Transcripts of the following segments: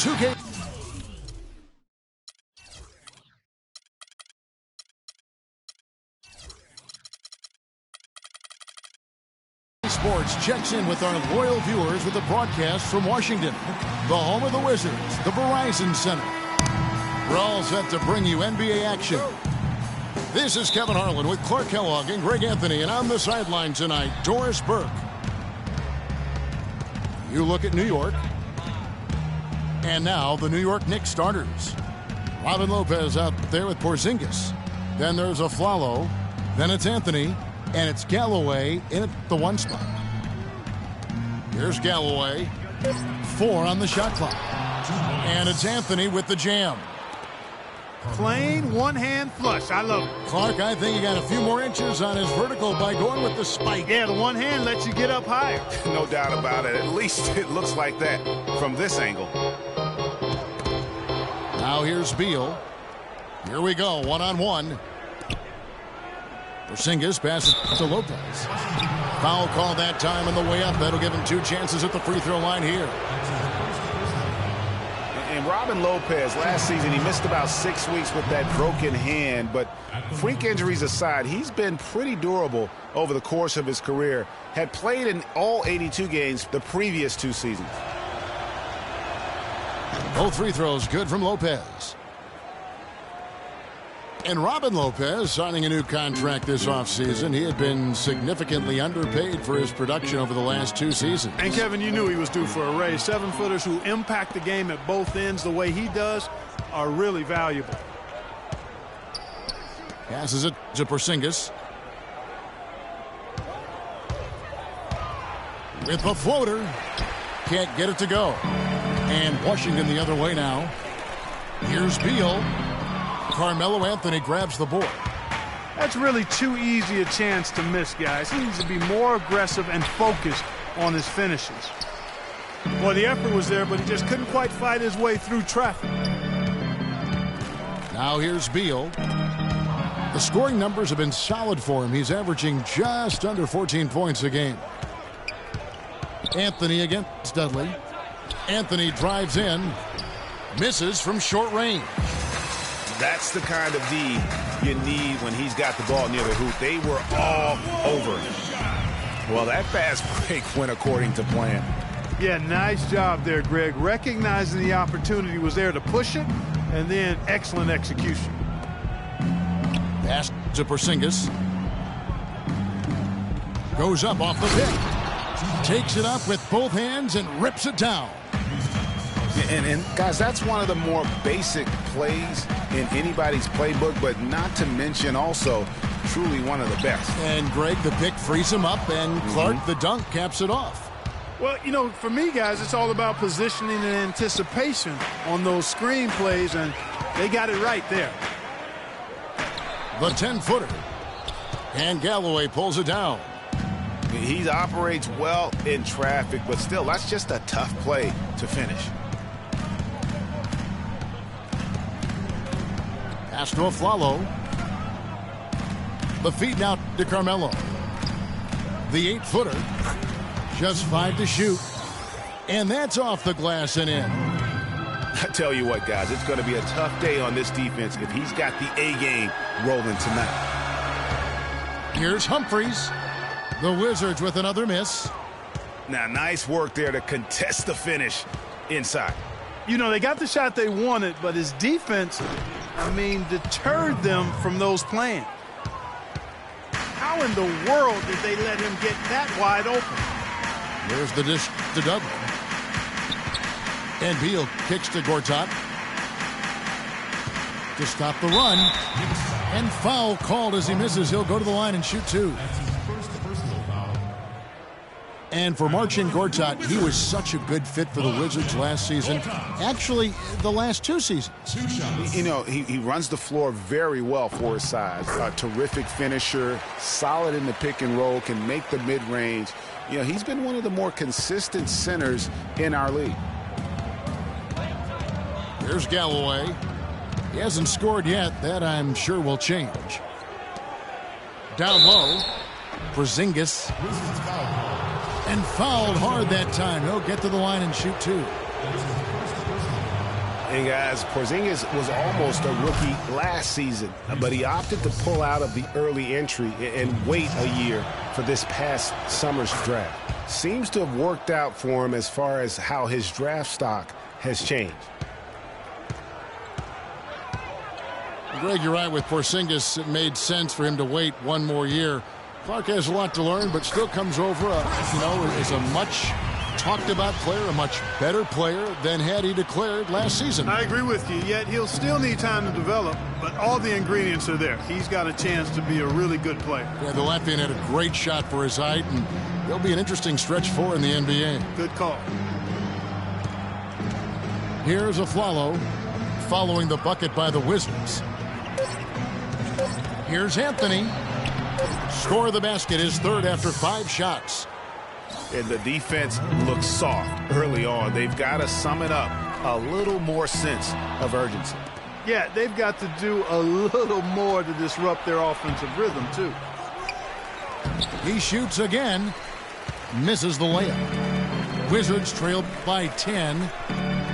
2K Sports checks in with our loyal viewers with a broadcast from Washington, the home of the Wizards, the Verizon Center. We're all set to bring you NBA action. This is Kevin Harlan with Clark Kellogg and Greg Anthony, and on the sideline tonight, Doris Burke. You look at New York, and now the New York Knicks starters. Robin Lopez out there with Porzingis. Then there's Aflalo. Then it's Anthony. And it's Galloway in at the 1 spot. Here's Galloway. 4 on the shot clock. And it's Anthony with the jam. Plain one-hand flush. I love it. Clark, I think he got a few more inches on his vertical by going with the spike. Yeah, the one hand lets you get up higher. No doubt about it. At least it looks like that from this angle. Now here's Beal. Here we go, one-on-one. Porzingis passes to Lopez. Foul call that time on the way up. That'll give him 2 chances at the free throw line here. And Robin Lopez, last season, he missed about 6 weeks with that broken hand. But freak injuries aside, he's been pretty durable over the course of his career. Had played in all 82 games the previous 2 seasons. Both free throws good from Lopez. And Robin Lopez signing a new contract this offseason. He had been significantly underpaid for his production over the last 2 seasons. And, Kevin, you knew he was due for a raise. 7-footers who impact the game at both ends the way he does are really valuable. Passes it to Porzingis. With the floater. Can't get it to go. And Washington the other way now. Here's Beal. Carmelo Anthony grabs the board. That's really too easy a chance to miss, guys. He needs to be more aggressive and focused on his finishes. Well, the effort was there, but he just couldn't quite fight his way through traffic. Now here's Beal. The scoring numbers have been solid for him. He's averaging just under 14 points a game. Anthony against Dudley. Anthony drives in. Misses from short range. That's the kind of D you need when he's got the ball near the hoop. They were all over him. Well, that fast break went according to plan. Yeah, nice job there, Greg. Recognizing the opportunity was there to push it, and then excellent execution. Pass to Porzingis. Goes up off the pick. Takes it up with both hands and rips it down. And guys, that's one of the more basic plays in anybody's playbook, but not to mention also truly one of the best. And Greg, the pick frees him up, and Clark, the dunk, caps it off. Well, you know, for me, guys, it's all about positioning and anticipation on those screen plays, and they got it right there. The 10-footer. And Galloway pulls it down. He operates well in traffic, but still, that's just a tough play to finish. Pass to Aflalo. The feed now to Carmelo. The 8-footer. Just 5 to shoot. And that's off the glass and in. I tell you what, guys, it's going to be a tough day on this defense if he's got the A game rolling tonight. Here's Humphries. The Wizards with another miss. Now, nice work there to contest the finish inside. You know, they got the shot they wanted, but his defense, deterred them from those plans. How in the world did they let him get that wide open? There's the dish to Dudley. And Beal kicks to Gortat to stop the run. And foul called as he misses. He'll go to the line and shoot 2. And for Marcin Gortat, he was such a good fit for the Wizards last season. Actually, the last 2 seasons. You know, he runs the floor very well for his size. A terrific finisher, solid in the pick and roll, can make the mid-range. You know, he's been one of the more consistent centers in our league. Here's Galloway. He hasn't scored yet. That, I'm sure, will change. Down low, Porzingis. And fouled hard that time. He'll get to the line and shoot 2. And guys, Porzingis was almost a rookie last season, but he opted to pull out of the early entry and wait a year for this past summer's draft. Seems to have worked out for him as far as how his draft stock has changed. Greg, you're right with Porzingis. It made sense for him to wait one more year. Clark has a lot to learn, but still comes over, as a much talked about player, a much better player than had he declared last season. I agree with you, yet he'll still need time to develop, but all the ingredients are there. He's got a chance to be a really good player. Yeah, the Latvian had a great shot for his height, and he'll be an interesting stretch for in the NBA. Good call. Here's Aflalo following the bucket by the Wizards. Here's Anthony. Score of the basket, his third after 5 shots. And the defense looks soft early on. They've got to sum it up. A little more sense of urgency. Yeah, they've got to do a little more to disrupt their offensive rhythm, too. He shoots again. Misses the layup. Wizards trail by 10.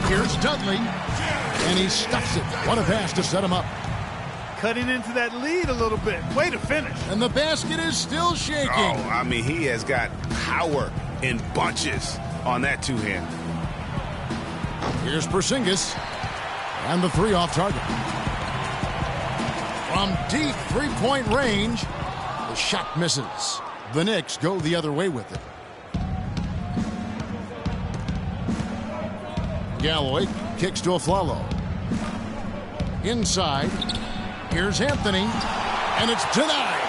Here's Dudley. And he stuffs it. What a pass to set him up. Cutting into that lead a little bit. Way to finish. And the basket is still shaking. Oh, I mean, he has got power in bunches on that two-hand. Here's Porzingis. And the 3 off target. From deep three-point range, the shot misses. The Knicks go the other way with it. Galloway kicks to Aflalo. Inside. Here's Anthony, and it's denied.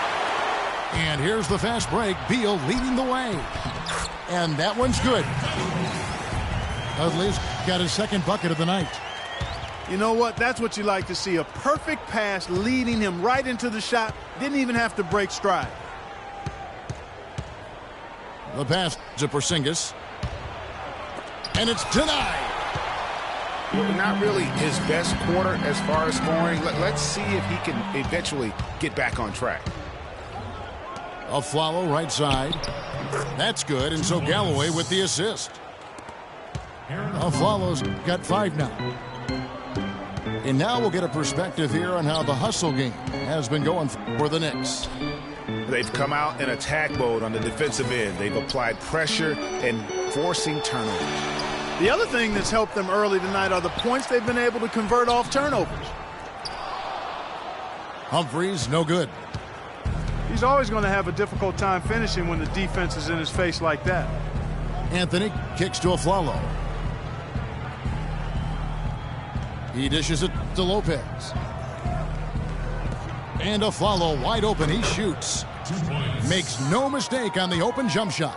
And here's the fast break. Beal leading the way. And that one's good. Dudley's got his second bucket of the night. You know what? That's what you like to see. A perfect pass leading him right into the shot. Didn't even have to break stride. The pass to Porzingis. And it's denied. Not really his best quarter as far as scoring. Let's see if he can eventually get back on track. Aflalo right side. That's good, and so Galloway with the assist. Aflalo's got 5 now. And now we'll get a perspective here on how the hustle game has been going for the Knicks. They've come out in attack mode on the defensive end. They've applied pressure and forcing turnovers. The other thing that's helped them early tonight are the points they've been able to convert off turnovers. Humphries, no good. He's always going to have a difficult time finishing when the defense is in his face like that. Anthony kicks to Aflalo. He dishes it to Lopez. And Aflalo wide open. He shoots. Makes no mistake on the open jump shot.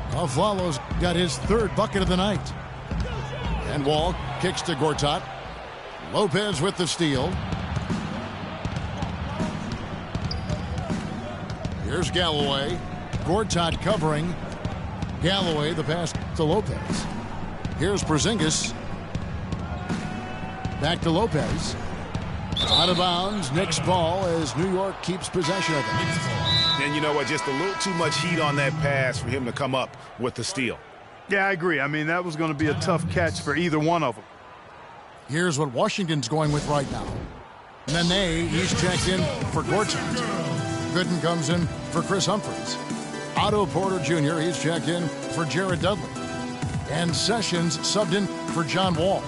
Aflalo's got his 3rd bucket of the night. And Wall kicks to Gortat. Lopez with the steal. Here's Galloway. Gortat covering. Galloway, the pass to Lopez. Here's Porzingis. Back to Lopez. Out of bounds. Knicks ball as New York keeps possession of it. And you know what? Just a little too much heat on that pass for him to come up with the steal. Yeah, I agree. I mean, that was going to be a tough catch for either one of them. Here's what Washington's going with right now. Nene, he's checked in for Gortat. Gooden comes in for Chris Humphries. Otto Porter Jr., he's checked in for Jared Dudley. And Sessions subbed in for John Wall.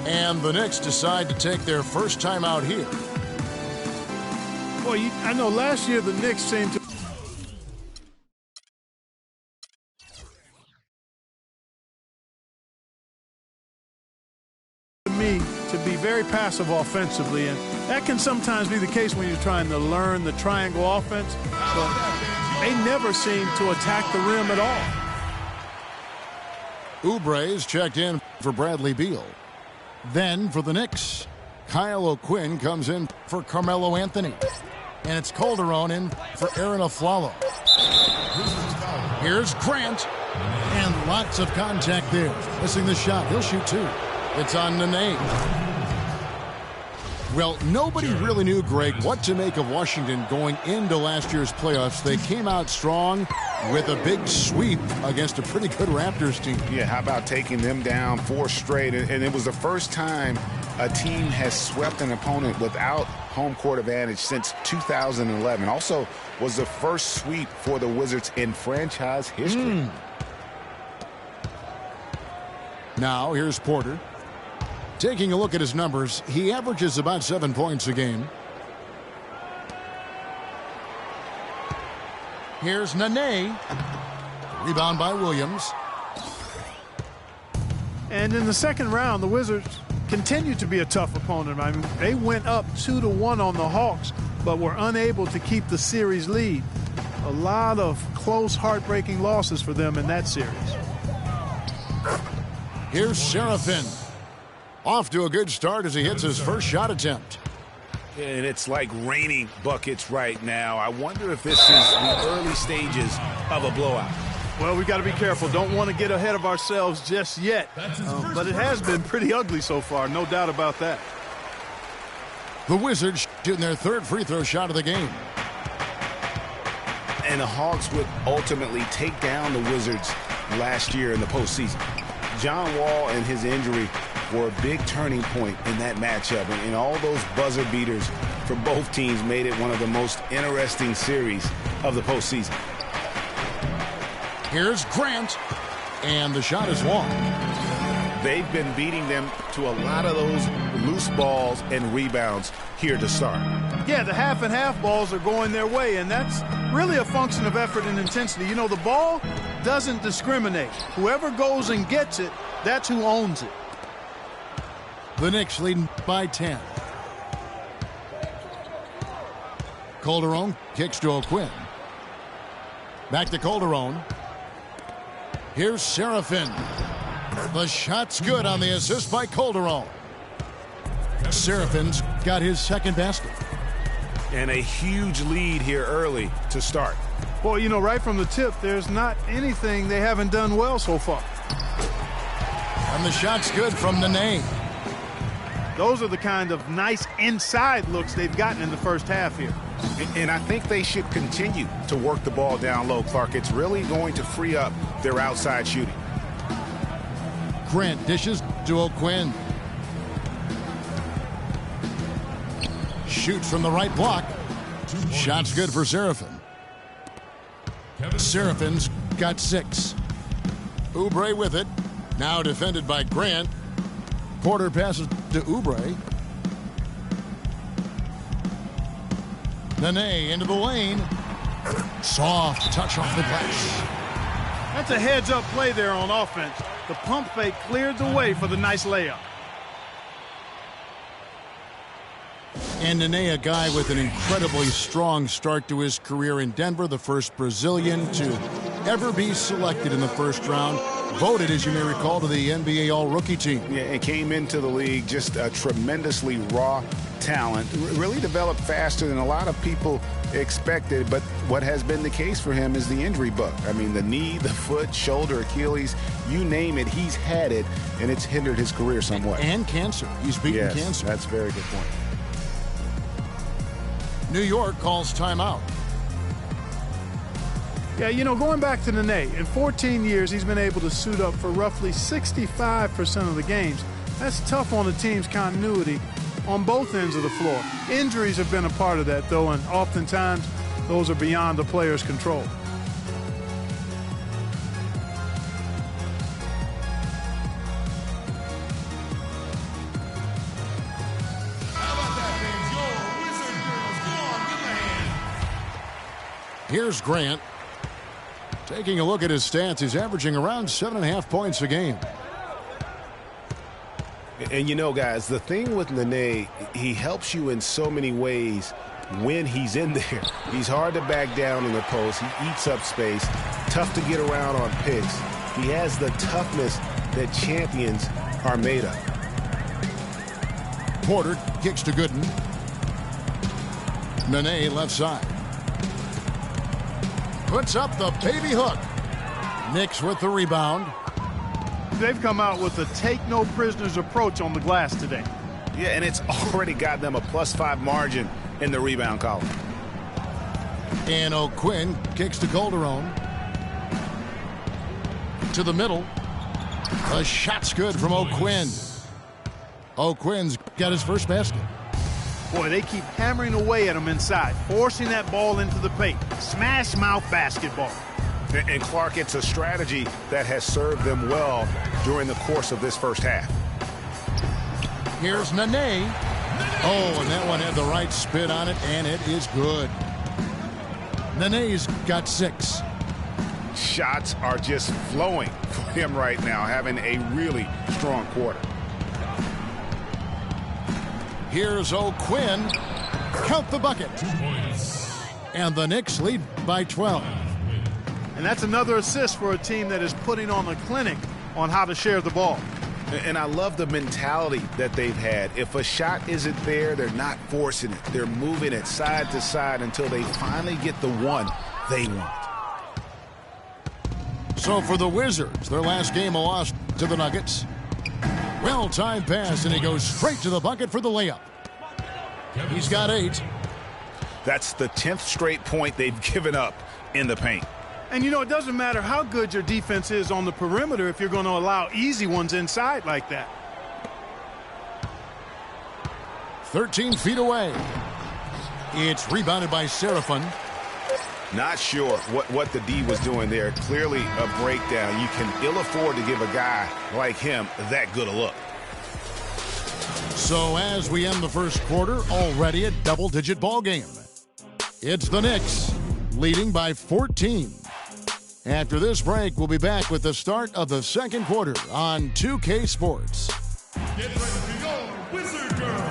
And the Knicks decide to take their first time out here. Well, I know last year the Knicks seemed to be very passive offensively, and that can sometimes be the case when you're trying to learn the triangle offense, but they never seem to attack the rim at all. Oubre's checked in for Bradley Beal. Then for the Knicks, Kyle O'Quinn comes in for Carmelo Anthony. And it's Calderon in for Aaron Aflalo. Here's Grant. And lots of contact there. Missing the shot. He'll shoot 2. It's on Nene. Well, nobody really knew, Greg, what to make of Washington going into last year's playoffs. They came out strong with a big sweep against a pretty good Raptors team. Yeah, how about taking them down 4 straight? And it was the first time a team has swept an opponent without home court advantage since 2011. Also was the first sweep for the Wizards in franchise history. Now, here's Porter. Taking a look at his numbers, he averages about 7 points a game. Here's Nene. Rebound by Williams. And in the second round, the Wizards continue to be a tough opponent. I mean, they went up 2-1 on the Hawks, but were unable to keep the series lead. A lot of close, heartbreaking losses for them in that series. Here's Serafin. Off to a good start as he hits his first shot attempt. And it's like raining buckets right now. I wonder if this is the early stages of a blowout. Well, we got to be careful. Don't want to get ahead of ourselves just yet. But it has been pretty ugly so far, no doubt about that. The Wizards shooting their third free throw shot of the game. And the Hawks would ultimately take down the Wizards last year in the postseason. John Wall and his injury were a big turning point in that matchup. And all those buzzer beaters for both teams made it one of the most interesting series of the postseason. Here's Grant. And the shot is long. They've been beating them to a lot of those loose balls and rebounds here to start. Yeah, the half and half balls are going their way, and that's really a function of effort and intensity. You know, the ball doesn't discriminate. Whoever goes and gets it, that's who owns it. The Knicks leading by 10. Calderon kicks to O'Quinn. Back to Calderon. Here's Serafin. The shot's good on the assist by Calderon. Serafin's got his second basket. And a huge lead here early to start. Boy, you know, right from the tip, there's not anything they haven't done well so far. And the shot's good from Nene. Those are the kind of nice inside looks they've gotten in the first half here. And I think they should continue to work the ball down low, Clark. It's really going to free up their outside shooting. Grant dishes to O'Quinn. Shoots from the right block. Shot's good for Serafin. Serafin's got 6. Oubre with it. Now defended by Grant. Porter passes to Oubre. Nene into the lane. Soft touch off the glass. That's a heads-up play there on offense. The pump fake cleared the way for the nice layup. And Nene, a guy with an incredibly strong start to his career in Denver, the first Brazilian to ever be selected in the first round. Voted, as you may recall, to the NBA All-Rookie team. Yeah, and came into the league just a tremendously raw talent. Really developed faster than a lot of people expected, but what has been the case for him is the injury bug. I mean, the knee, the foot, shoulder, Achilles, you name it, he's had it, and it's hindered his career somewhat. And cancer. He's beaten cancer. That's a very good point. New York calls timeout. Yeah, you know, going back to Nene, in 14 years, he's been able to suit up for roughly 65% of the games. That's tough on the team's continuity on both ends of the floor. Injuries have been a part of that, though, and oftentimes those are beyond the player's control. Here's Grant. Taking a look at his stats, he's averaging around 7.5 points a game. And you know, guys, the thing with Nene, he helps you in so many ways when he's in there. He's hard to back down in the post. He eats up space. Tough to get around on picks. He has the toughness that champions are made of. Porter kicks to Gooden. Nene left side. Puts up the baby hook. Knicks with the rebound. They've come out with a take-no-prisoners approach on the glass today. Yeah, and it's already got them a +5 margin in the rebound column. And O'Quinn kicks to Calderon. To the middle. The shot's good from O'Quinn. O'Quinn's got his first basket. Boy, they keep hammering away at him inside, forcing that ball into the paint. Smash mouth basketball. And Clark, it's a strategy that has served them well during the course of this first half. Here's Nene. Oh, and that one had the right spin on it, and it is good. Nene's got 6. Shots are just flowing for him right now, having a really strong quarter. Here's O'Quinn. Count the bucket. And the Knicks lead by 12. And that's another assist for a team that is putting on a clinic on how to share the ball. And I love the mentality that they've had. If a shot isn't there, they're not forcing it. They're moving it side to side until they finally get the one they want. So for the Wizards, their last game a loss to the Nuggets. Well-timed pass, and he goes straight to the bucket for the layup. He's got 8. That's the 10th straight point they've given up in the paint. And, you know, it doesn't matter how good your defense is on the perimeter if you're going to allow easy ones inside like that. 13 feet away. It's rebounded by Seraphin. Not sure what the D was doing there. Clearly a breakdown. You can ill afford to give a guy like him that good a look. So as we end the first quarter, already a double-digit ball game. It's the Knicks leading by 14. After this break, we'll be back with the start of the second quarter on 2K Sports. Get ready to go, Wizard Girls!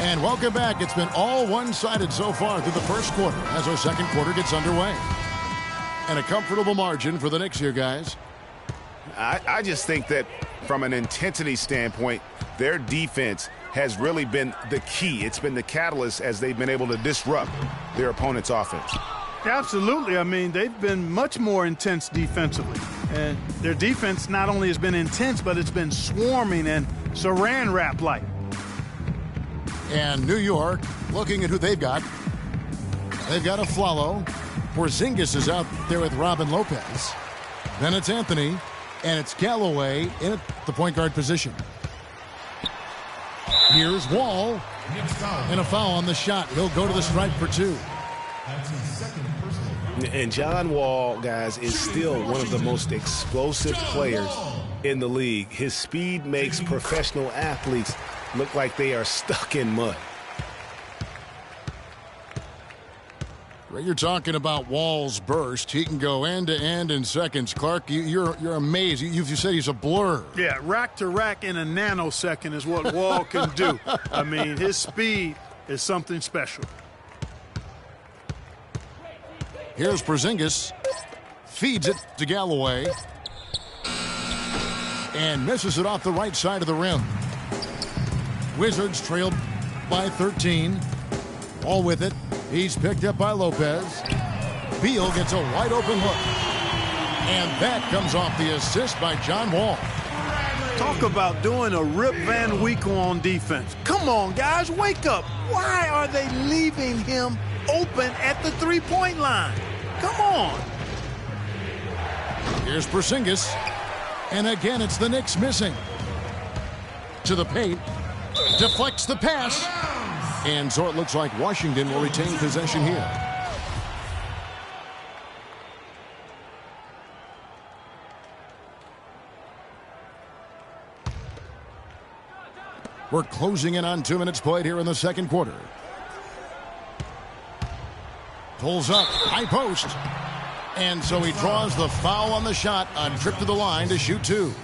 And welcome back. It's been all one-sided so far through the first quarter as our second quarter gets underway. And a comfortable margin for the Knicks here, guys. I just think that from an intensity standpoint, their defense has really been the key. It's been the catalyst as they've been able to disrupt their opponent's offense. Absolutely. I mean, they've been much more intense defensively. And their defense not only has been intense, but it's been swarming and saran wrap-like. And New York, looking at who they've got. They've got a Flalo. Porzingis is out there with Robin Lopez. Then it's Anthony, and it's Galloway in the point guard position. Here's Wall, and a foul on the shot. He'll go to the stripe for 2. And John Wall, guys, is still one of the most explosive players in the league. His speed makes professional athletes look like they are stuck in mud. You're talking about Wall's burst. He can go end to end in seconds. Clark, you're amazed. You said he's a blur. Yeah, rack to rack in a nanosecond is what Wall can do. I mean, his speed is something special. Here's Porzingis. Feeds it to Galloway. And misses it off the right side of the rim. Wizards trailed by 13. All with it. He's picked up by Lopez. Beal gets a wide open look. And that comes off the assist by John Wall. Talk about doing a Rip Van Winkle on defense. Come on, guys, wake up. Why are they leaving him open at the three-point line? Come on. Here's Porzingis. And again, it's the Knicks missing. To the paint. Deflects the pass. And so it looks like Washington will retain possession here. We're closing in on 2 minutes played here in the second quarter. Pulls up, high post. And so he draws the foul on the shot, a trip to the line to shoot 2.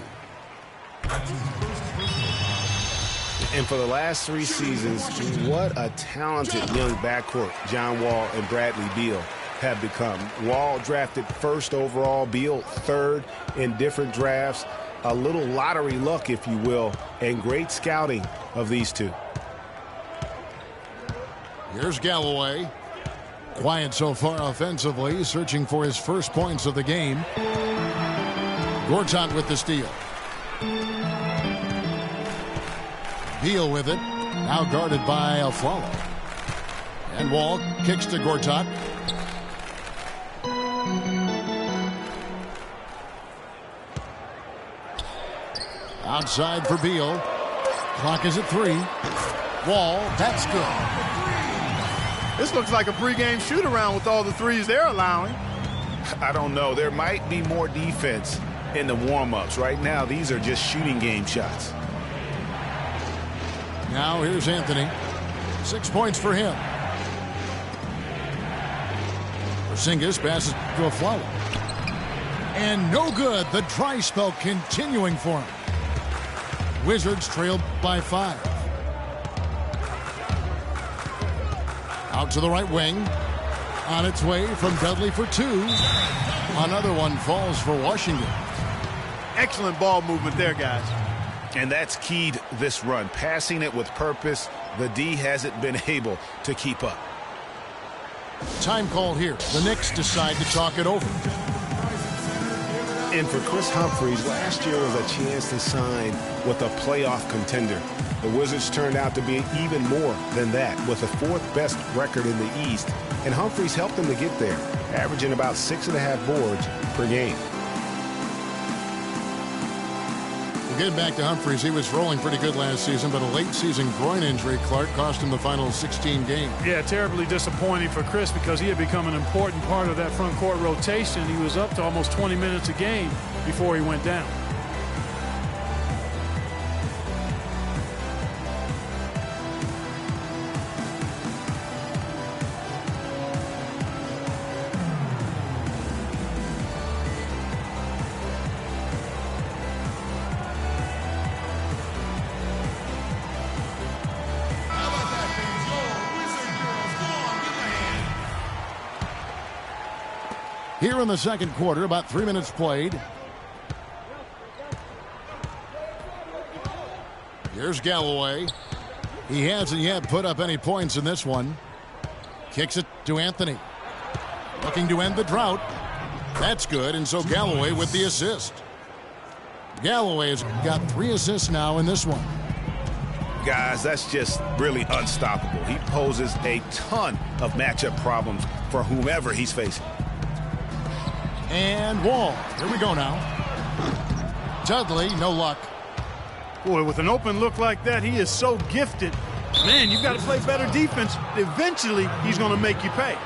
And for the last 3 seasons, what a talented young backcourt John Wall and Bradley Beal have become. Wall drafted first overall, Beal third in different drafts. A little lottery luck, if you will, and great scouting of these two. Here's Galloway. Quiet so far offensively, searching for his first points of the game. Gortat with the steal. Beal with it. Now guarded by Aflalo. And Wall kicks to Gortat. Outside for Beal. Clock is at 3. Wall, that's good. This looks like a pregame shoot-around with all the threes they're allowing. I don't know. There might be more defense in the warm-ups. Right now, these are just shooting game shots. Now here's Anthony. 6 points for him. Porzingis passes to Aflalo. And no good. The dry spell continuing for him. Wizards trailed by 5. Out to the right wing. On its way from Dudley for 2. Another one falls for Washington. Excellent ball movement there, guys. And that's keyed this run. Passing it with purpose. The D hasn't been able to keep up. Time call here. The Knicks decide to talk it over. And for Chris Humphries, last year was a chance to sign with a playoff contender. The Wizards turned out to be even more than that, with the 4th best record in the East. And Humphries helped them to get there, averaging about 6.5 boards per game. Getting back to Humphries, he was rolling pretty good last season, but a late season groin injury, Clark, cost him the final 16 games. Yeah, terribly disappointing for Chris because he had become an important part of that front court rotation. He was up to almost 20 minutes a game before he went down. Here in the second quarter, about 3 minutes played. Here's Galloway. He hasn't yet put up any points in this one. Kicks it to Anthony. Looking to end the drought. That's good, and so Galloway with the assist. Galloway has got 3 assists now in this one. Guys, that's just really unstoppable. He poses a ton of matchup problems for whomever he's facing. And Wall. Here we go now. Dudley, no luck. Boy, with an open look like that, he is so gifted. Man, you've got to play better defense. Eventually, he's going to make you pay.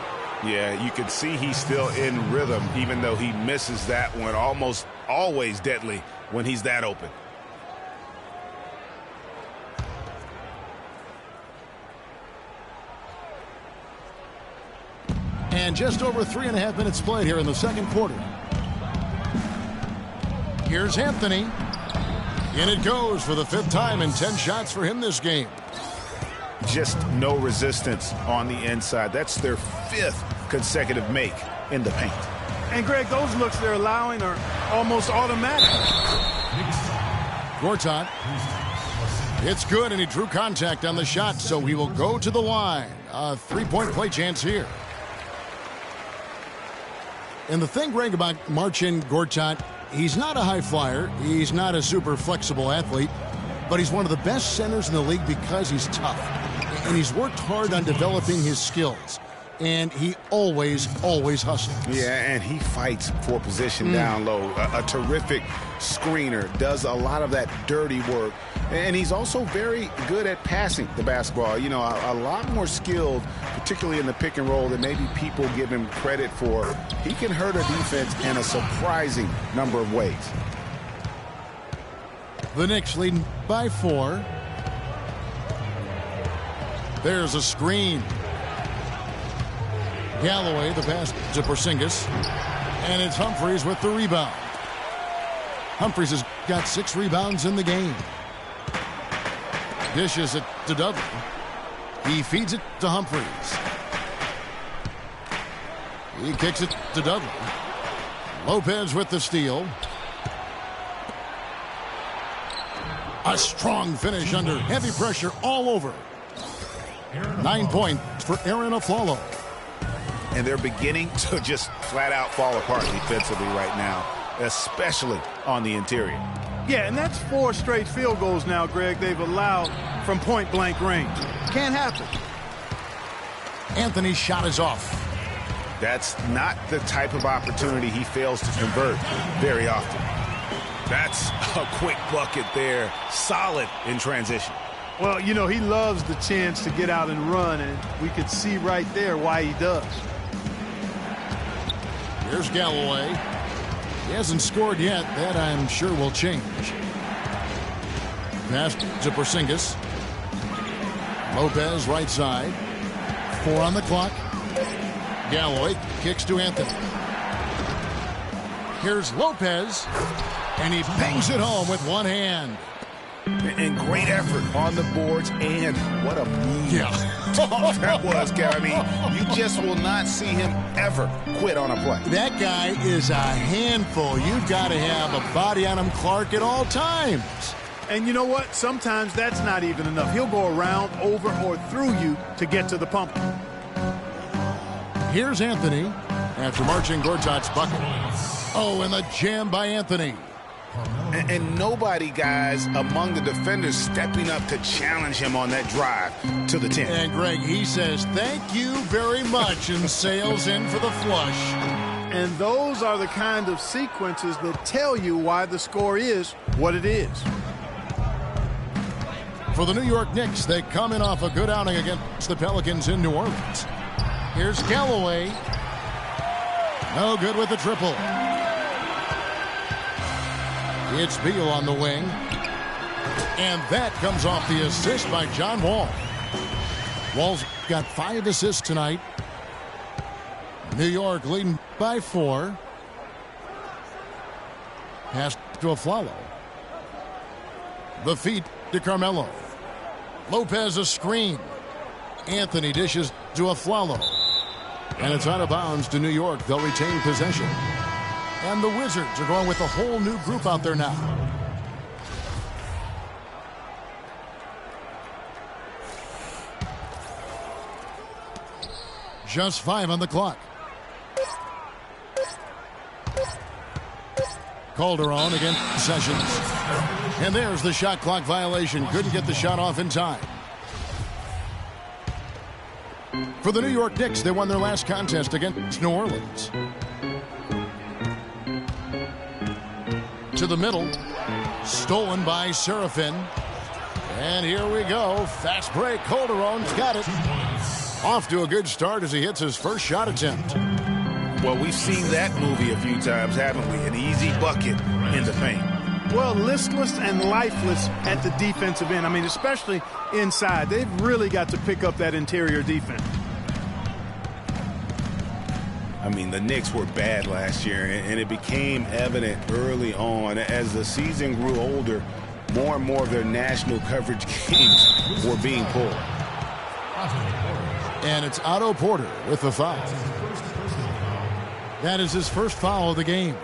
Yeah, you can see he's still in rhythm, even though he misses that one. Almost always deadly when he's that open. And just over 3.5 minutes played here in the second quarter. Here's Anthony. In it goes for the 5th time and 10 shots for him this game. Just no resistance on the inside. That's their 5th consecutive make in the paint. And, Greg, those looks they're allowing are almost automatic. Gortat. It's good, and he drew contact on the shot, so he will go to the line. A 3-point play chance here. And the thing, Greg, about Marcin Gortat, he's not a high flyer. He's not a super flexible athlete. But he's one of the best centers in the league because he's tough. And he's worked hard on developing his skills. And he always hustles. Yeah, and he fights for position down low. A terrific screener. Does a lot of that dirty work. And he's also very good at passing the basketball. You know, a lot more skilled, particularly in the pick and roll, than maybe people give him credit for. He can hurt a defense in a surprising number of ways. The Knicks leading by 4. There's a screen. Galloway, the pass to Porzingis. And it's Humphries with the rebound. Humphries has got 6 rebounds in the game. Dishes it to Dudley. He feeds it to Humphries. He kicks it to Dudley. Lopez with the steal. A strong finish under heavy pressure all over. 9 points for Aaron Aflalo. And they're beginning to just flat out fall apart defensively right now, especially on the interior. Yeah, and that's 4 straight field goals now, Greg, they've allowed from point-blank range. Can't happen. Anthony's shot is off. That's not the type of opportunity he fails to convert very often. That's a quick bucket there. Solid in transition. Well, you know, he loves the chance to get out and run, and we could see right there why he does. Here's Galloway. He hasn't scored yet. That, I'm sure, will change. Pass to Porzingis. Lopez right side. 4 on the clock. Galloway kicks to Anthony. Here's Lopez, and he bangs it home with one hand. And great effort on the boards, and what a move. Yeah. That was, Gary. I mean, you just will not see him ever quit on a play. That guy is a handful. You've got to have a body on him, Clark, at all times. And you know what? Sometimes that's not even enough. He'll go around, over, or through you to get to the pumpkin. Here's Anthony after marching Gortat's bucket. Oh, and the jam by Anthony. And nobody, guys, among the defenders stepping up to challenge him on that drive to the 10. And, Greg, he says, thank you very much, and sails in for the flush. And those are the kind of sequences that tell you why the score is what it is. For the New York Knicks, they come in off a good outing against the Pelicans in New Orleans. Here's Galloway. No good with the triple. It's Beal on the wing. And that comes off the assist by John Wall. Wall's got 5 assists tonight. New York leading by 4. Pass to Aflalo. The feed to Carmelo. Lopez a screen. Anthony dishes to Aflalo. And it's out of bounds to New York. They'll retain possession. And the Wizards are going with a whole new group out there now. Just 5 on the clock. Calderon against Sessions. And there's the shot clock violation. Couldn't get the shot off in time. For the New York Knicks, they won their last contest against New Orleans. To the middle. Stolen by Serafin. And here we go. Fast break. Calderon's got it. Off to a good start as he hits his first shot attempt. Well, we've seen that movie a few times, haven't we? An easy bucket in the paint. Well, listless and lifeless at the defensive end. I mean, especially inside. They've really got to pick up that interior defense. I mean, the Knicks were bad last year, and it became evident early on. As the season grew older, more and more of their national coverage games were being pulled. And it's Otto Porter with the foul. That is his first foul of the game.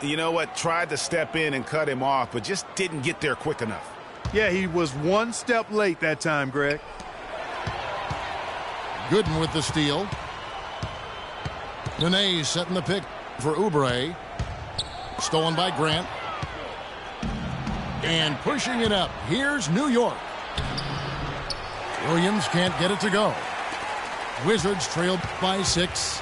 You know what? Tried to step in and cut him off, but just didn't get there quick enough. Yeah, he was one step late that time, Greg. Gooden with the steal. Nene setting the pick for Oubre. Stolen by Grant. And pushing it up. Here's New York. Williams can't get it to go. Wizards trailed by 6.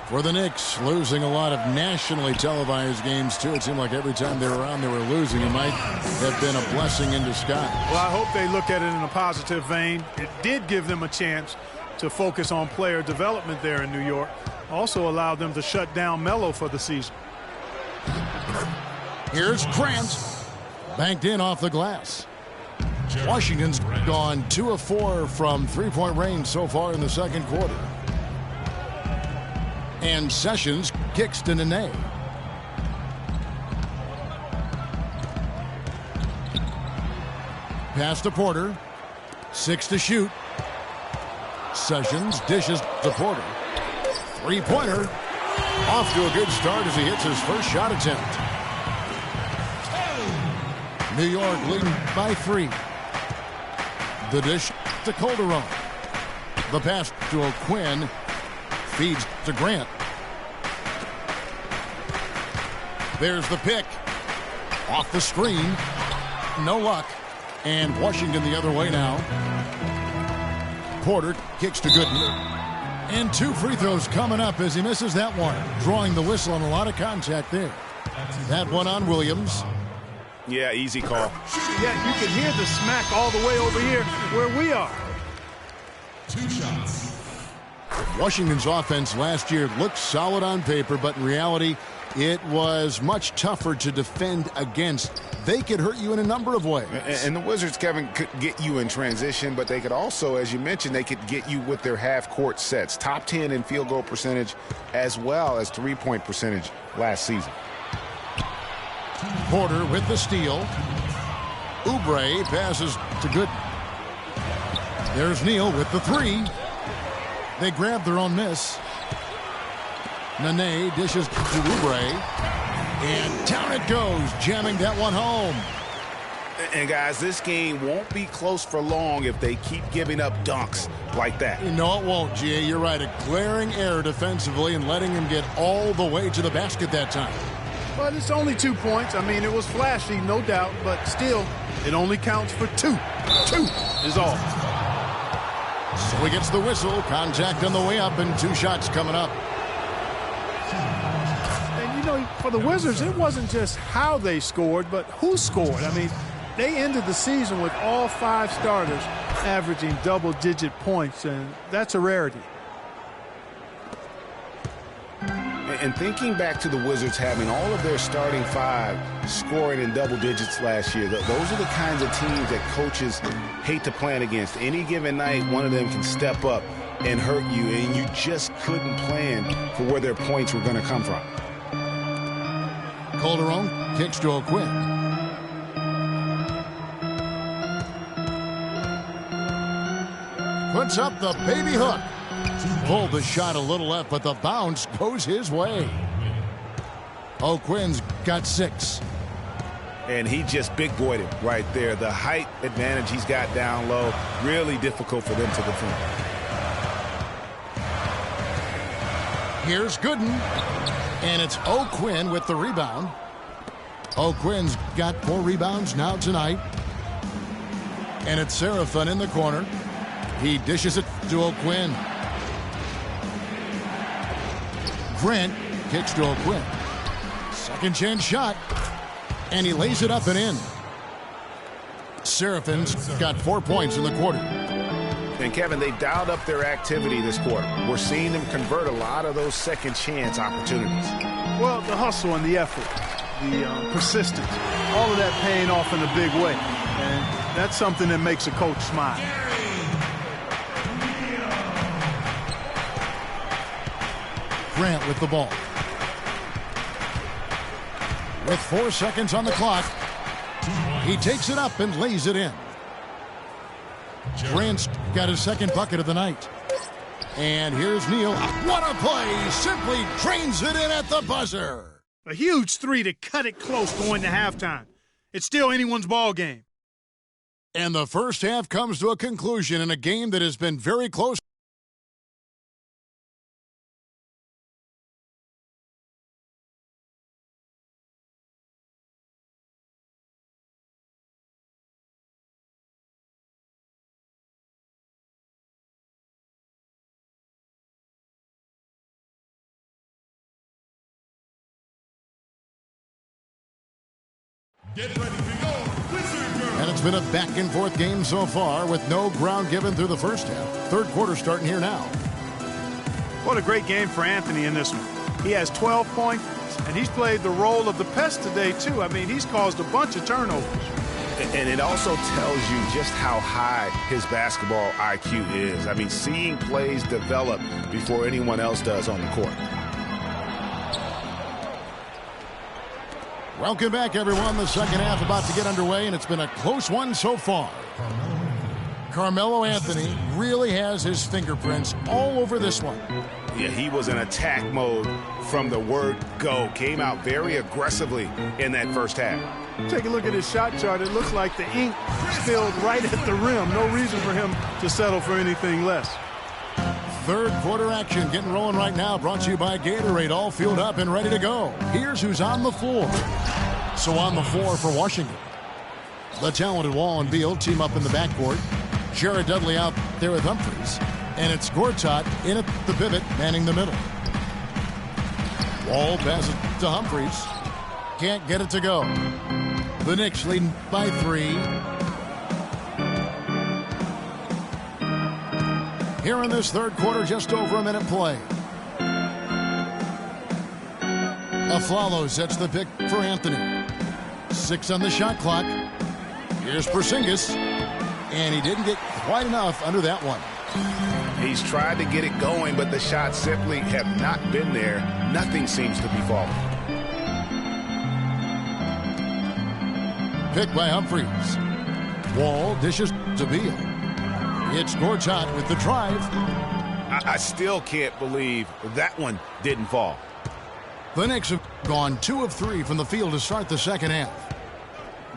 For the Knicks, losing a lot of nationally televised games, too. It seemed like every time they were on, they were losing. It might have been a blessing in disguise. Well, I hope they look at it in a positive vein. It did give them a chance to focus on player development there in New York. Also allowed them to shut down Melo for the season. Here's Grant. Banked in off the glass. Washington's gone 2 of 4 from three-point range so far in the second quarter. And Sessions kicks to Nene. Pass to Porter. 6 to shoot. Sessions dishes to Porter. Three-pointer. Off to a good start as he hits his first shot attempt. New York leading by 3. The dish to Calderon. The pass to O'Quinn. Feeds to Grant. There's the pick. Off the screen. No luck. And Washington the other way now. Porter kicks to Gooden. And 2 free throws coming up as he misses that one. Drawing the whistle on a lot of contact there. That one on Williams. Yeah, easy call. Yeah, you can hear the smack all the way over here where we are. 2 shots. Washington's offense last year looked solid on paper, but in reality, it was much tougher to defend against. They could hurt you in a number of ways. And the Wizards, Kevin, could get you in transition, but they could also, as you mentioned, they could get you with their half-court sets. Top 10 in field goal percentage as well as three-point percentage last season. Porter with the steal. Oubre passes to Gooden. There's Neal with the 3. They grab their own miss. Nene dishes to Oubre. And down it goes, jamming that one home. And, guys, this game won't be close for long if they keep giving up dunks like that. No, it won't, G.A. You're right. A glaring error defensively and letting him get all the way to the basket that time. But it's only 2 points. I mean, it was flashy, no doubt, but still, it only counts for 2. 2 is all. So he gets the whistle. Contact on the way up and 2 shots coming up. And, you know, for the Wizards, it wasn't just how they scored, but who scored. I mean, they ended the season with all 5 starters averaging double-digit points, and that's a rarity. And thinking back to the Wizards having all of their starting 5 scoring in double digits last year, those are the kinds of teams that coaches hate to plan against. Any given night, one of them can step up and hurt you, and you just couldn't plan for where their points were going to come from. Calderon kicks to O'Quinn. Puts up the baby hook. Pulled the shot a little left, but the bounce goes his way. O'Quinn's got 6. And he just big-boyed it right there. The height advantage he's got down low, really difficult for them to defend. Here's Gooden. And it's O'Quinn with the rebound. O'Quinn's got 4 rebounds now tonight. And it's Serafin in the corner. He dishes it to O'Quinn. Grant kicks to O'Quinn. Second chance shot. And he lays it up and in. Serafin's got 4 points in the quarter. And, Kevin, they've dialed up their activity this quarter. We're seeing them convert a lot of those second chance opportunities. Well, the hustle and the effort, the persistence, all of that paying off in a big way. And that's something that makes a coach smile. Grant with the ball. With 4 seconds on the clock, he takes it up and lays it in. Grant's got his second bucket of the night. And here's Neal. What a play! Simply drains it in at the buzzer. A huge 3 to cut it close going to halftime. It's still anyone's ball game. And the first half comes to a conclusion in a game that has been very close. Get ready to go, Wizard Girl. And it's been a back-and-forth game so far with no ground given through the first half. Third quarter starting here now. What a great game for Anthony in this one. He has 12 points, and he's played the role of the pest today, too. I mean, he's caused a bunch of turnovers. And it also tells you just how high his basketball IQ is. I mean, seeing plays develop before anyone else does on the court. Welcome back, everyone. The second half about to get underway, and it's been a close one so far. Carmelo Anthony really has his fingerprints all over this one. Yeah, he was in attack mode from the word go. Came out very aggressively in that first half. Take a look at his shot chart. It looks like the ink spilled right at the rim. No reason for him to settle for anything less. Third quarter action getting rolling right now. Brought to you by Gatorade. All fueled up and ready to go. Here's who's on the floor. So on the floor for Washington, the talented Wall and Beal team up in the backcourt. Jared Dudley out there with Humphries. And it's Gortat in at the pivot, manning the middle. Wall passes to Humphries. Can't get it to go. The Knicks leading by 3. Here in this third quarter, just over a minute play. Aflalo sets the pick for Anthony. 6 on the shot clock. Here's Porzingis. And he didn't get quite enough under that one. He's tried to get it going, but the shots simply have not been there. Nothing seems to be falling. Pick by Humphries. Wall dishes to Beal. It's Gortat with the drive. I still can't believe that one didn't fall. The Knicks have gone 2 of 3 from the field to start the second half.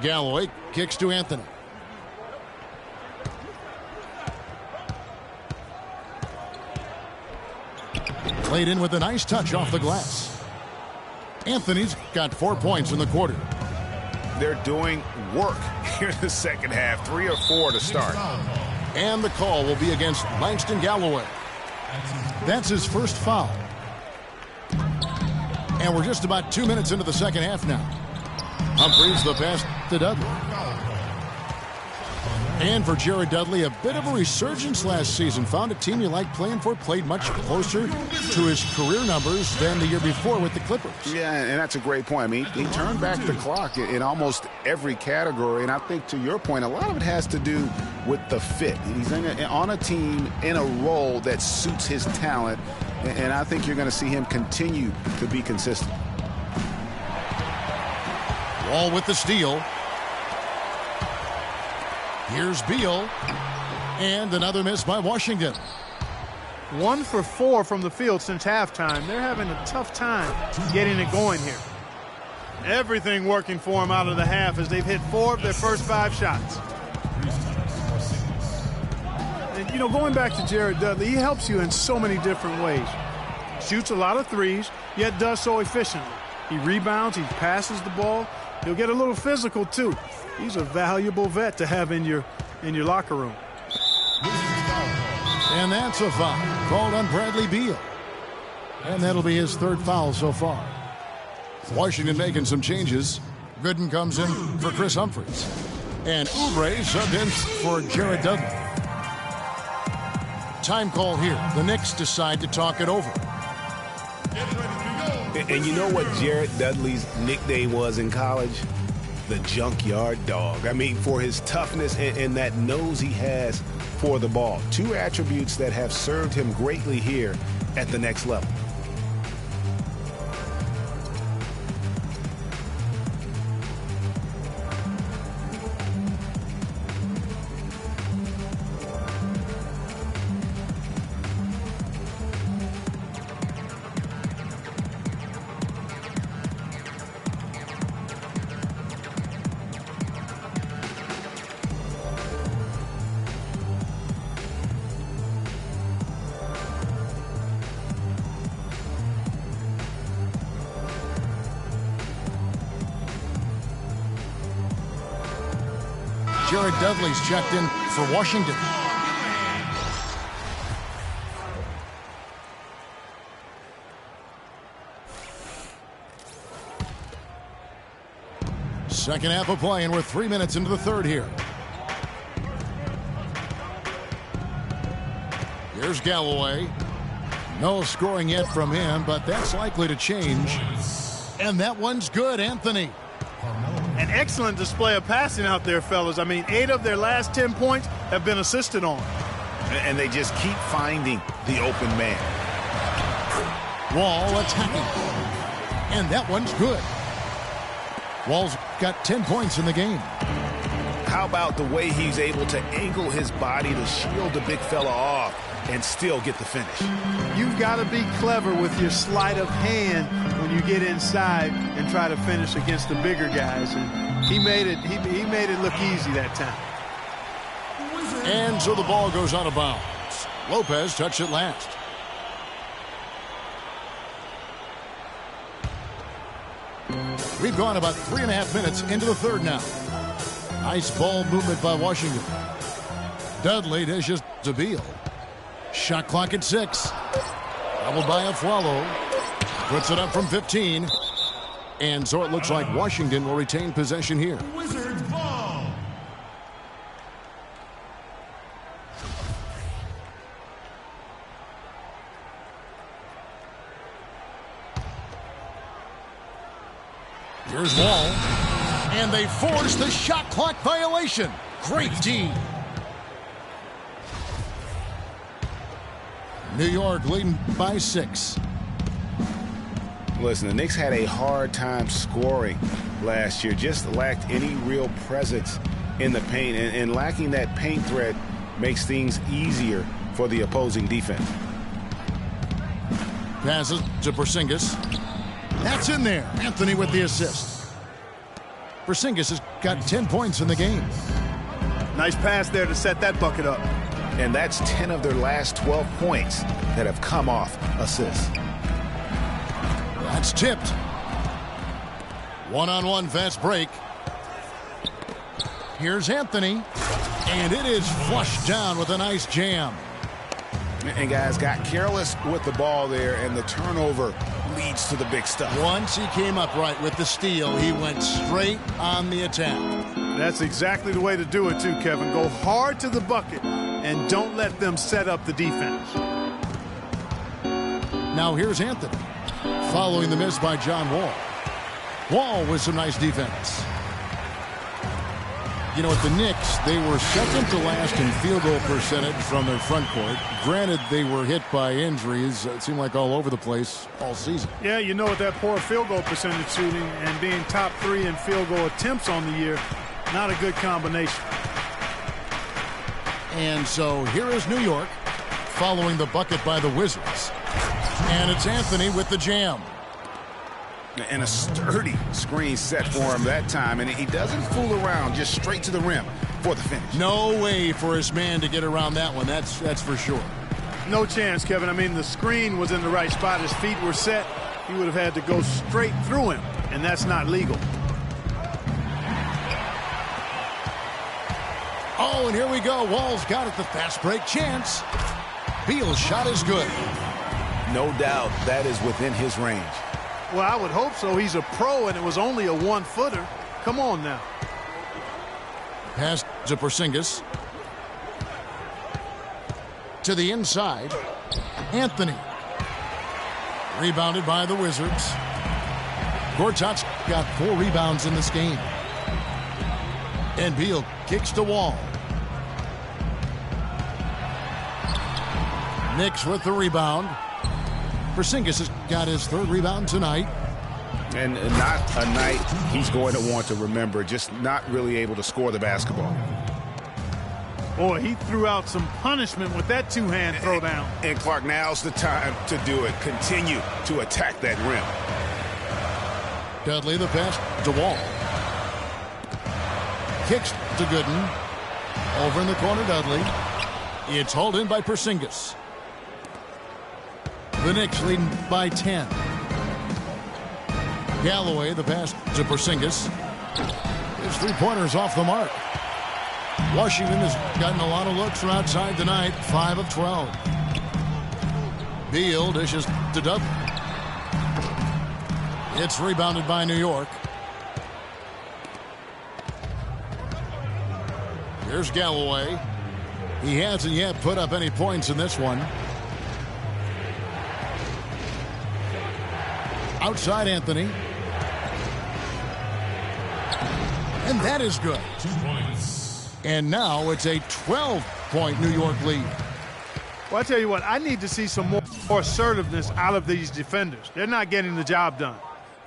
Galloway kicks to Anthony. Played in with a nice touch off the glass. Anthony's got 4 points in the quarter. They're doing work here in the second half. 3 or 4 to start. And the call will be against Langston Galloway. That's his first foul. And we're just about 2 minutes into the second half now. Humphries the pass to Dudley. And for Jared Dudley, a bit of a resurgence last season. Found a team you like playing for, played much closer to his career numbers than the year before with the Clippers. Yeah, and that's a great point. I mean, he turned back the clock in almost every category. And I think, to your point, a lot of it has to do with the fit. He's on a team in a role that suits his talent. And I think you're going to see him continue to be consistent. Wall with the steal. Here's Beal. And another miss by Washington. 1 for 4 from the field since halftime. They're having a tough time getting it going here. Everything working for them out of the half as they've hit 4 of their first 5 shots. And, you know, going back to Jared Dudley, he helps you in so many different ways. Shoots a lot of threes, yet does so efficiently. He rebounds, he passes the ball. He'll get a little physical, too. He's a valuable vet to have in your locker room. And that's a foul called on Bradley Beal. And that'll be his 3rd foul so far. Washington making some changes. Gooden comes in for Chris Humphries. And Oubre subbed in for Jared Dudley. Time call here. The Knicks decide to talk it over. And you know what Jared Dudley's nickname was in college? The Junkyard Dog. I mean, for his toughness and that nose he has for the ball. 2 attributes that have served him greatly here at the next level. Jared Dudley's checked in for Washington. Second half of play, and we're 3 minutes into the third here. Here's Galloway. No scoring yet from him, but that's likely to change. And that one's good, Anthony. An excellent display of passing out there, fellas. I mean, 8 of their last 10 points have been assisted on. And they just keep finding the open man. Wall attacking. And that one's good. Wall's got 10 points in the game. How about the way he's able to angle his body to shield the big fella off and still get the finish? You've got to be clever with your sleight of hand when you get inside and try to finish against the bigger guys. And he made it look easy that time. And so the ball goes out of bounds. Lopez touched it last. We've gone about 3.5 minutes into the third now. Nice ball movement by Washington. Dudley dishes to Beal. Shot clock at 6. Doubled by Aflalo. Puts it up from 15. And so it looks like Washington will retain possession here. Wizards ball. Here's Wall. And they force the shot clock violation. Great D. New York leading by 6. Listen, the Knicks had a hard time scoring last year. Just lacked any real presence in the paint. And lacking that paint threat makes things easier for the opposing defense. Passes to Porzingis. That's in there. Anthony with the assist. Porzingis has got 10 points in the game. Nice pass there to set that bucket up. And that's 10 of their last 12 points that have come off assists. That's tipped. One-on-one fast break. Here's Anthony. And it is flushed down with a nice jam. And guys got careless with the ball there, and the turnover leads to the big stuff. Once he came up right with the steal, he went straight on the attack. That's exactly the way to do it too, Kevin. Go hard to the bucket and don't let them set up the defense. Now here's Anthony, following the miss by John Wall. Wall with some nice defense. You know, at the Knicks, they were second to last in field goal percentage from their front court. Granted, they were hit by injuries. It seemed like all over the place all season. Yeah, you know, with that poor field goal percentage shooting and being top 3 in field goal attempts on the year, not a good combination. And so here is New York, following the bucket by the Wizards. And it's Anthony with the jam. And a sturdy screen set for him that time. And he doesn't fool around, just straight to the rim for the finish. No way for his man to get around that one. That's for sure. No chance, Kevin. I mean, the screen was in the right spot. His feet were set. He would have had to go straight through him, and that's not legal. Oh, and here we go. Wall's got it, the fast break chance. Beal's shot is good. No doubt that is within his range. Well, I would hope so. He's a pro, and it was only a 1-footer. Come on now. Pass to Porzingis. To the inside. Anthony. Rebounded by the Wizards. Gortat's got 4 rebounds in this game. And Beal kicks to Wall. Knicks with the rebound. Porzingis has got his 3rd rebound tonight. And not a night he's going to want to remember, just not really able to score the basketball. Boy, he threw out some punishment with that 2-hand throwdown. And Clark, now's the time to do it. Continue to attack that rim. Dudley the pass to Wall. Kicks to Gooden. Over in the corner, Dudley. It's hauled in by Porzingis. The Knicks leading by 10. Galloway, the pass to Porzingis. His 3-pointers off the mark. Washington has gotten a lot of looks from outside tonight, 5 of 12. Beal dishes to Dudley. It's rebounded by New York. Here's Galloway. He hasn't yet put up any points in this one. Outside Anthony. And that is good. 2 points. And now it's a 12-point New York lead. Well, I tell you what, I need to see some more assertiveness out of these defenders. They're not getting the job done.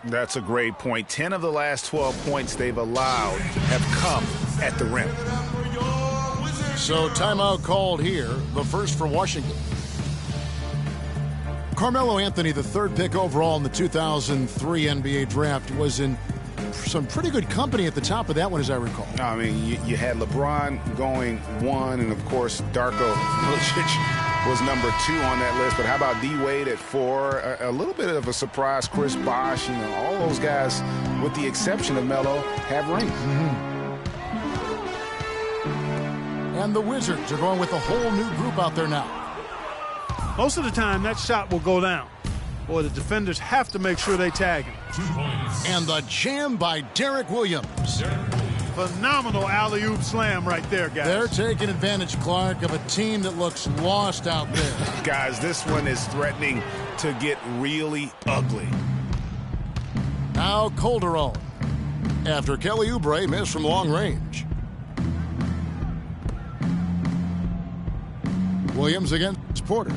That's a great point. 10 of the last 12 points they've allowed have come at the rim. So timeout called here, the first for Washington. Carmelo Anthony, the 3rd pick overall in the 2003 NBA draft, was in some pretty good company at the top of that one, as I recall. I mean, you had LeBron going 1, and of course Darko Milicic was number 2 on that list, but how about D. Wade at 4? A little bit of a surprise, Chris Bosh. You know, all those guys, with the exception of Melo, have rings. And the Wizards are going with a whole new group out there now. Most of the time, that shot will go down. Boy, the defenders have to make sure they tag him. 2 points. And the jam by Derek Williams. Phenomenal alley-oop slam right there, guys. They're taking advantage, Clark, of a team that looks lost out there. Guys, this one is threatening to get really ugly. Now Calderon, after Kelly Oubre missed from long range. Williams against Porter.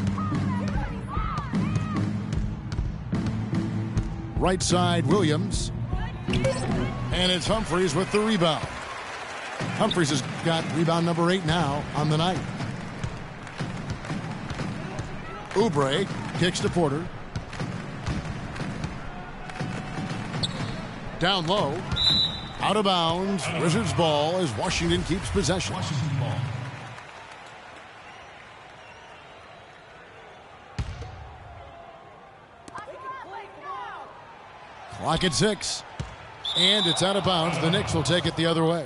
Right side, Williams. And it's Humphries with the rebound. Humphries has got rebound number 8 now on the night. Oubre kicks to Porter. Down low. Out of bounds. Wizards ball as Washington keeps possession. Washington ball. Clock at 6. And it's out of bounds. The Knicks will take it the other way.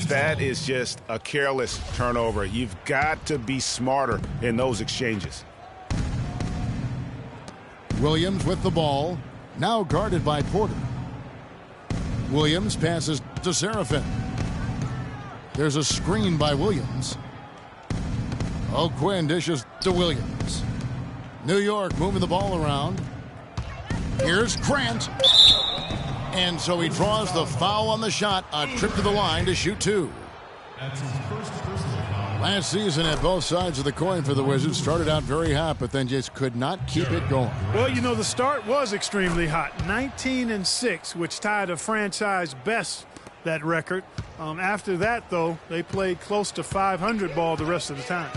That is just a careless turnover. You've got to be smarter in those exchanges. Williams with the ball. Now guarded by Porter. Williams passes to Serafin. There's a screen by Williams. O'Quinn dishes to Williams. New York moving the ball around. Here's Grant. And so he draws the foul on the shot. A trip to the line to shoot 2. That's his first personal foul. Last season at both sides of the coin for the Wizards. Started out very hot, but then just could not keep it going. Well, you know, the start was extremely hot. 19-6, which tied a franchise best, that record. After that, though, they played close to 500 ball the rest of the time.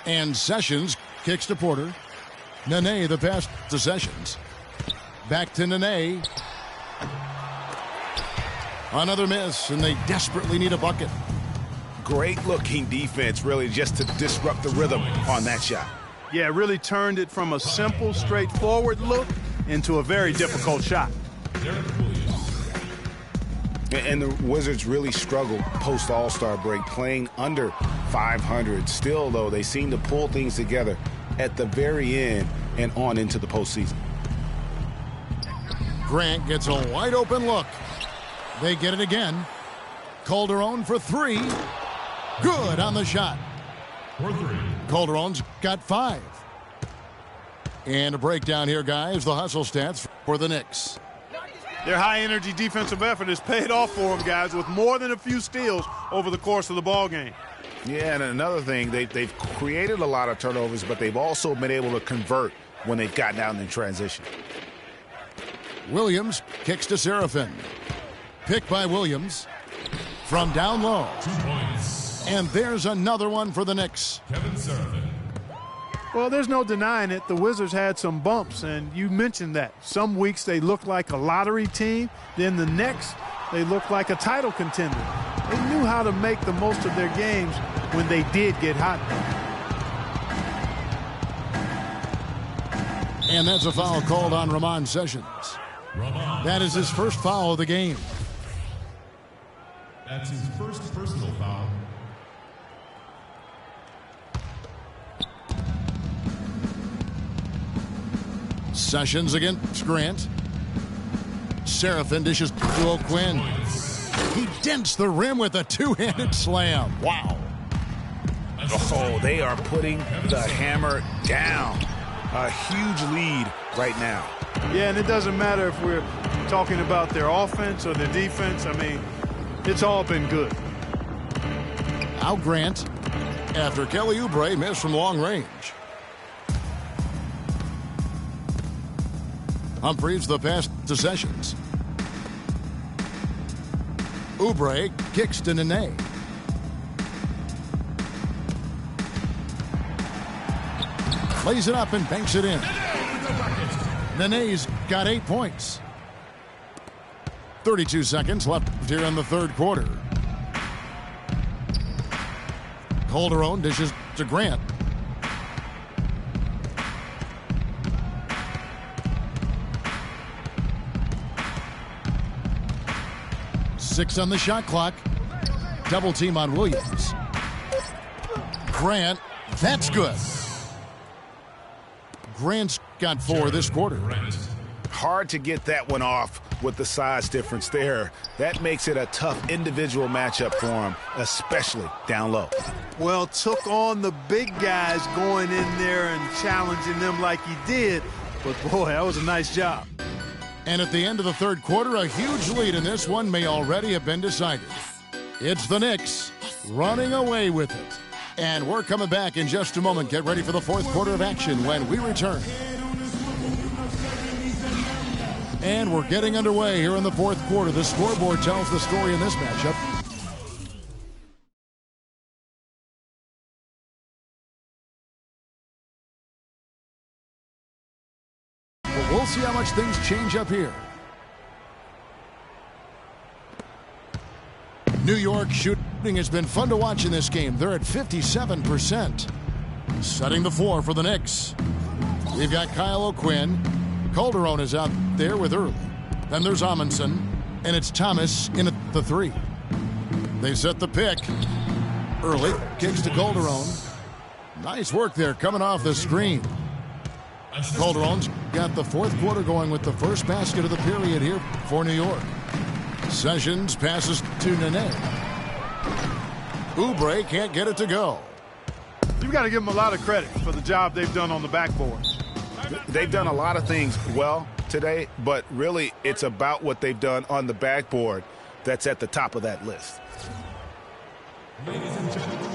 And Sessions kicks to Porter. Nene the pass to Sessions. Back to Nene. Another miss, and they desperately need a bucket. Great looking defense, really, just to disrupt the rhythm on that shot. Yeah, really turned it from a simple, straightforward look into a very difficult shot. And the Wizards really struggled post All-Star break, playing under 500. Still, though, they seem to pull things together at the very end and on into the postseason. Grant gets a wide open look. They get it again. Calderon for 3. Good on the shot. For 3. Calderon's got 5. And a breakdown here, guys. The hustle stats for the Knicks. Their high-energy defensive effort has paid off for them, guys, with more than a few steals over the course of the ball game. Yeah, and another thing, they've created a lot of turnovers, but they've also been able to convert when they've gotten out in transition. Williams kicks to Serafin. Picked by Williams from down low. 2 points. And there's another one for the Knicks. Kevin Serafin. Well, there's no denying it. The Wizards had some bumps, and you mentioned that. Some weeks they look like a lottery team. Then the next, they look like a title contender. They knew how to make the most of their games when they did get hot. And that's a foul called on Ramon Sessions. That is his first foul of the game. That's his first personal foul. Sessions against Grant. Serafin dishes to O'Quinn. He dents the rim with a 2-handed slam. Wow. Oh, they are putting the hammer down. A huge lead right now. Yeah, and it doesn't matter if we're talking about their offense or their defense. I mean, it's all been good. Now Grant, after Kelly Oubre missed from long range. Humphries the pass to Sessions. Oubre kicks to Nene. Lays it up and banks it in. Nene's got 8 points. 32 seconds left here in the third quarter. Calderon dishes to Grant. Six on the shot clock. Double team on Williams. Grant, that's good. Grant's got 4 this quarter. Hard to get that one off with the size difference there. That makes it a tough individual matchup for him, especially down low. Well, took on the big guys going in there and challenging them like he did. But, boy, that was a nice job. And at the end of the third quarter, a huge lead in this one may already have been decided. It's the Knicks running away with it. And we're coming back in just a moment. Get ready for the fourth quarter of action when we return. And we're getting underway here in the fourth quarter. The scoreboard tells the story in this matchup. But we'll see how much things change up here. New York shooting has been fun to watch in this game. They're at 57%. Setting the floor for the Knicks. We've got Kyle O'Quinn. Calderon is out there with Early. Then there's Amundsen. And it's Thomas in at the 3. They set the pick. Early kicks to Calderon. Nice work there coming off the screen. Calderon's got the fourth quarter going with the first basket of the period here for New York. Sessions passes to Nene. Oubre can't get it to go. You've got to give them a lot of credit for the job they've done on the backboard. They've done a lot of things well today, but really it's about what they've done on the backboard that's at the top of that list. Ladies and gentlemen.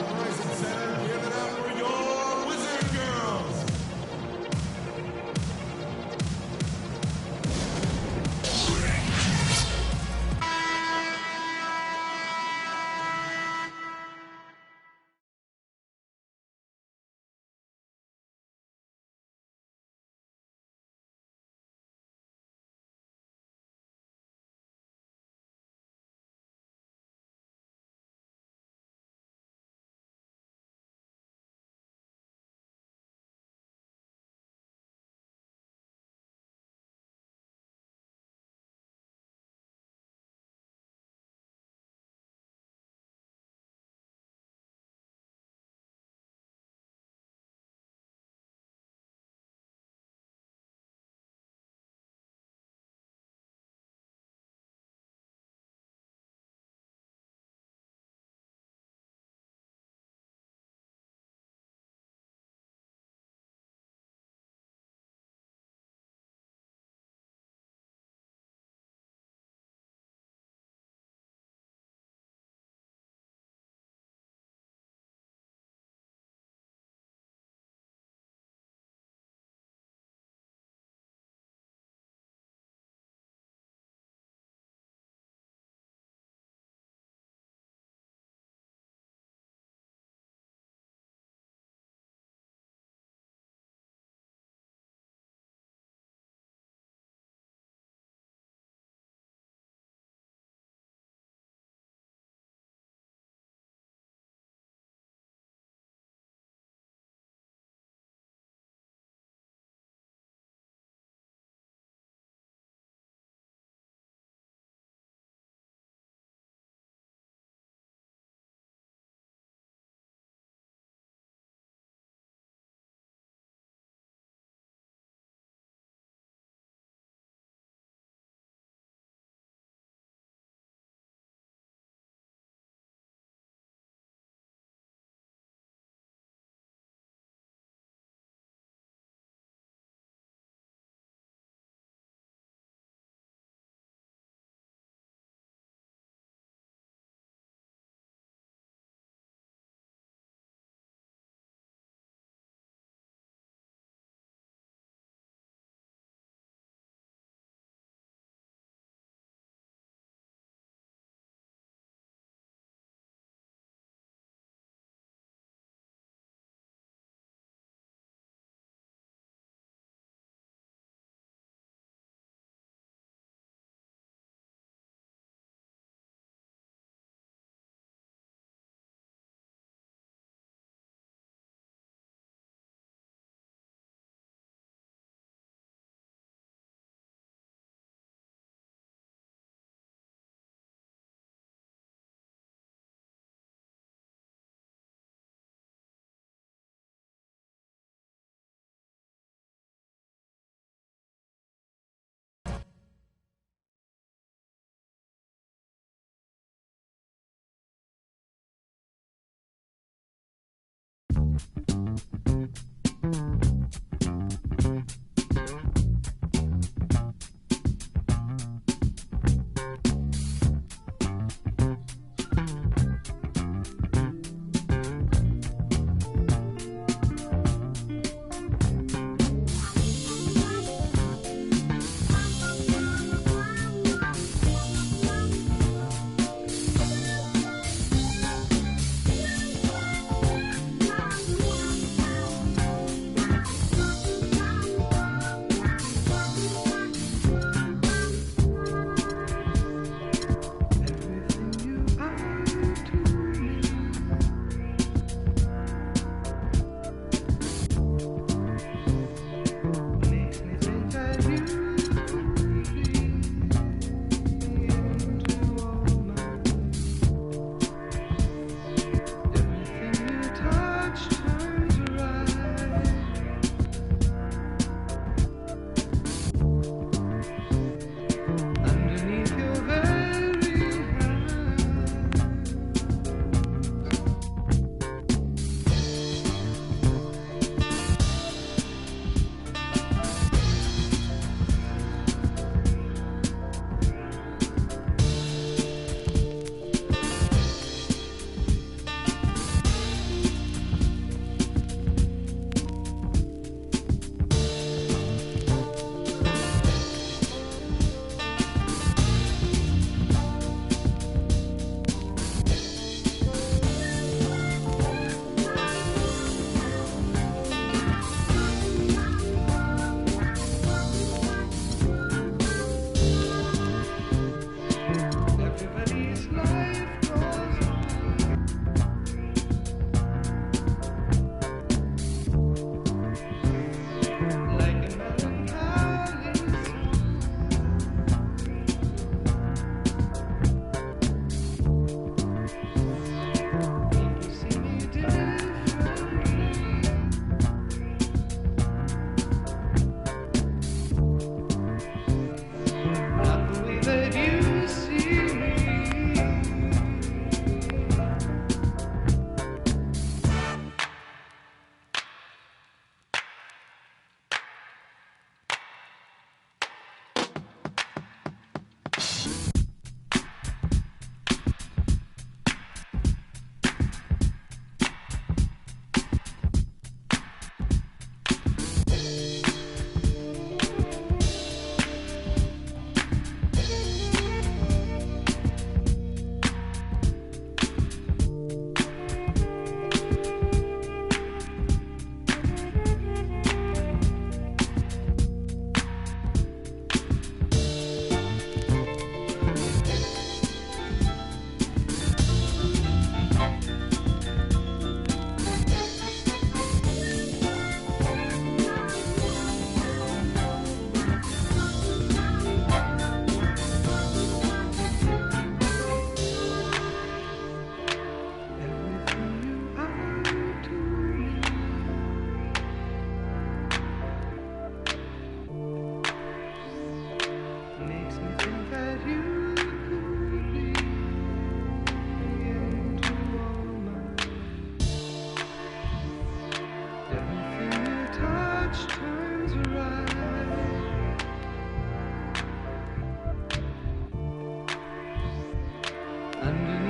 Underneath